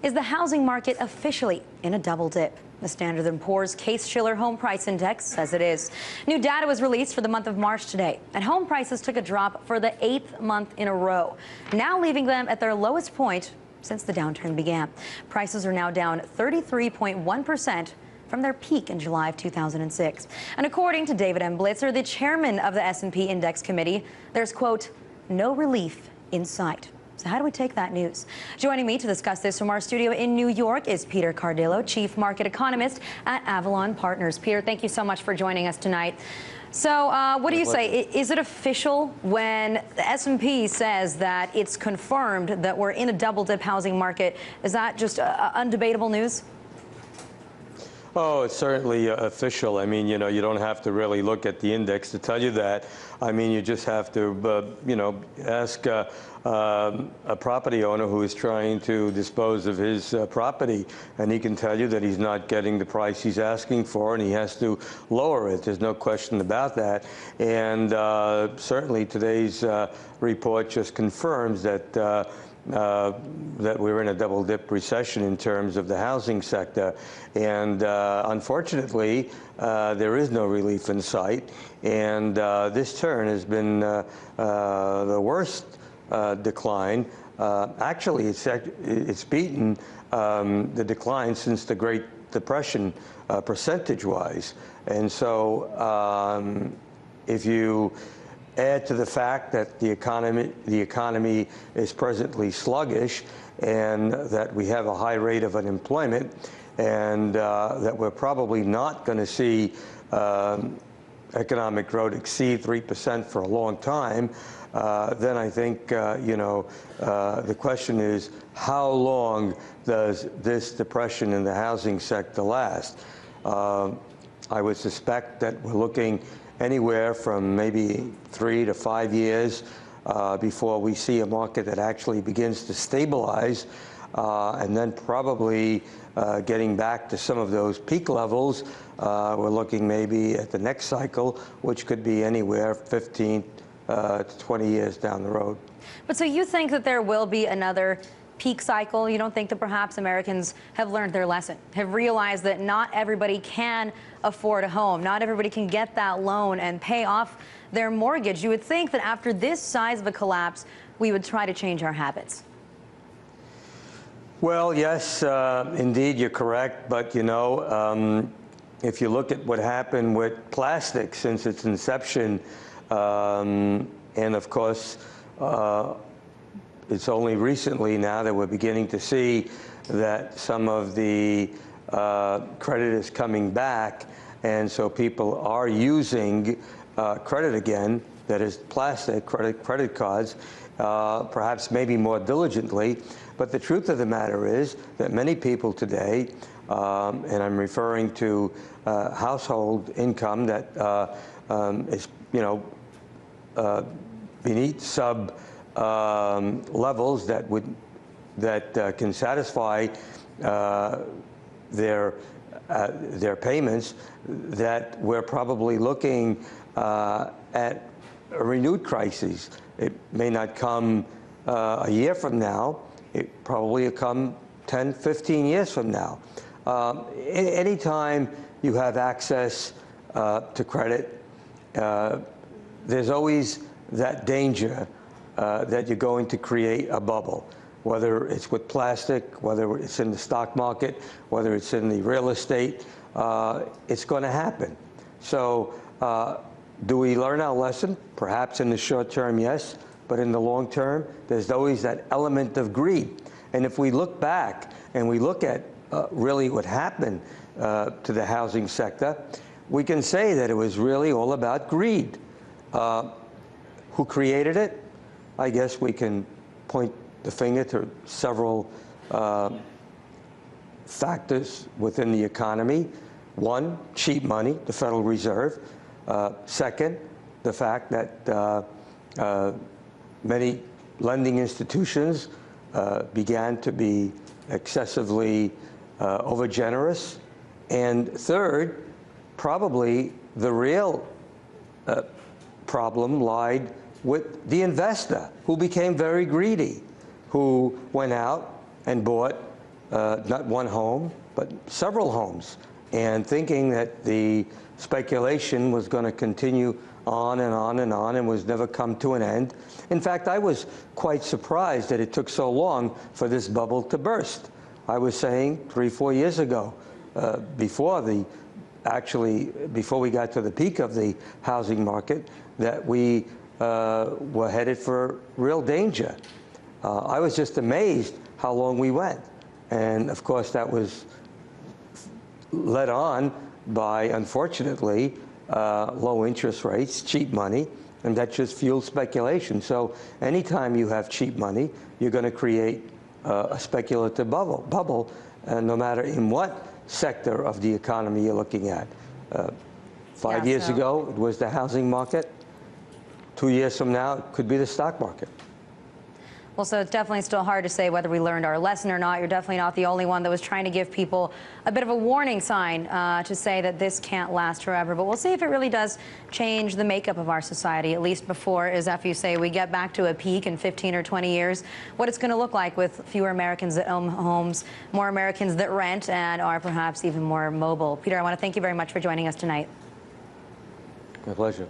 Is the housing market officially in a double dip? The Standard & Poor's Case-Shiller Home Price Index says it is. New data was released for the month of March today, and home prices took a drop for the 8th month in a row, now leaving them at their lowest point since the downturn began. Prices are now down 33.1% from their peak in July of 2006. And according to David M. Blitzer, the chairman of the S&P Index Committee, there's, quote, no relief in sight. So how do we take that news? Joining me to discuss this from our studio in New York is Peter Cardillo, Chief Market Economist at Avalon Partners. Peter, thank you so much for joining us tonight. So what do you say? Is it official when the S&P says that it's confirmed that we're in a double-dip housing market? Is that just undebatable news? Oh, it's certainly official. I mean, you don't have to really look at the index to tell you that. I mean, you just have to, ask a property owner who is trying to dispose of his property, and he can tell you that he's not getting the price he's asking for, and he has to lower it. There's no question about that. And certainly today's report just confirms that that we're in a double-dip recession in terms of the housing sector. And unfortunately, there is no relief in sight. And this turn has been the worst decline. Actually, it's beaten the decline since the Great Depression, percentage-wise. And so if you add to the fact that the economy is presently sluggish, and that we have a high rate of unemployment, and that we're probably not going to see economic growth exceed 3% for a long time, then I think the question is, how long does this depression in the housing sector last? I would suspect that we're looking anywhere from maybe 3 to 5 years before we see a market that actually begins to stabilize, and then probably getting back to some of those peak levels. We're looking maybe at the next cycle, which could be anywhere 15 to 20 years down the road. But so you think that there will be another peak cycle? You don't think that perhaps Americans have learned their lesson, have realized that not everybody can afford a home, not everybody can get that loan and pay off their mortgage? You would think that after this size of a collapse, we would try to change our habits. Well, yes, indeed, you're correct. But, if you look at what happened with plastic since its inception, and of course, it's only recently now that we're beginning to see that some of the credit is coming back, and so people are using credit again, that is plastic, credit cards, perhaps maybe more diligently. But the truth of the matter is that many people today, and I'm referring to household income that is, beneath sub levels that can satisfy their payments, that we're probably looking at a renewed crisis. It may not come a year from now. It probably will come 10, 15 years from now. Anytime you have access to credit, there's always that danger that you're going to create a bubble, whether it's with plastic, whether it's in the stock market, whether it's in the real estate. It's going to happen. So do we learn our lesson? Perhaps in the short term, yes. But in the long term, there's always that element of greed. And if we look back and we look at really what happened to the housing sector, we can say that it was really all about greed. Who created it? I guess we can point the finger to several factors within the economy. One, cheap money, the Federal Reserve. Second, the fact that many lending institutions began to be excessively overgenerous. And third, probably the real problem lied with the investor, who became very greedy, who went out and bought not one home, but several homes, and thinking that the speculation was going to continue on and on and on and was never come to an end. In fact, I was quite surprised that it took so long for this bubble to burst. I was saying 3-4 years ago, before we got to the peak of the housing market, that we were headed for real danger. I was just amazed how long we went. And of course, that was led on by, unfortunately, low interest rates, cheap money, and that just fuels speculation. So anytime you have cheap money, you're going to create a speculative bubble, no matter in what sector of the economy you're looking at. 5 years ago, it was the housing market. 2 years from now, it could be the stock market. Well, so it's definitely still hard to say whether we learned our lesson or not. You're definitely not the only one that was trying to give people a bit of a warning sign to say that this can't last forever. But we'll see if it really does change the makeup of our society, at least before, as you say, we get back to a peak in 15 or 20 years, what it's going to look like with fewer Americans that own homes, more Americans that rent, and are perhaps even more mobile. Peter, I want to thank you very much for joining us tonight. My pleasure.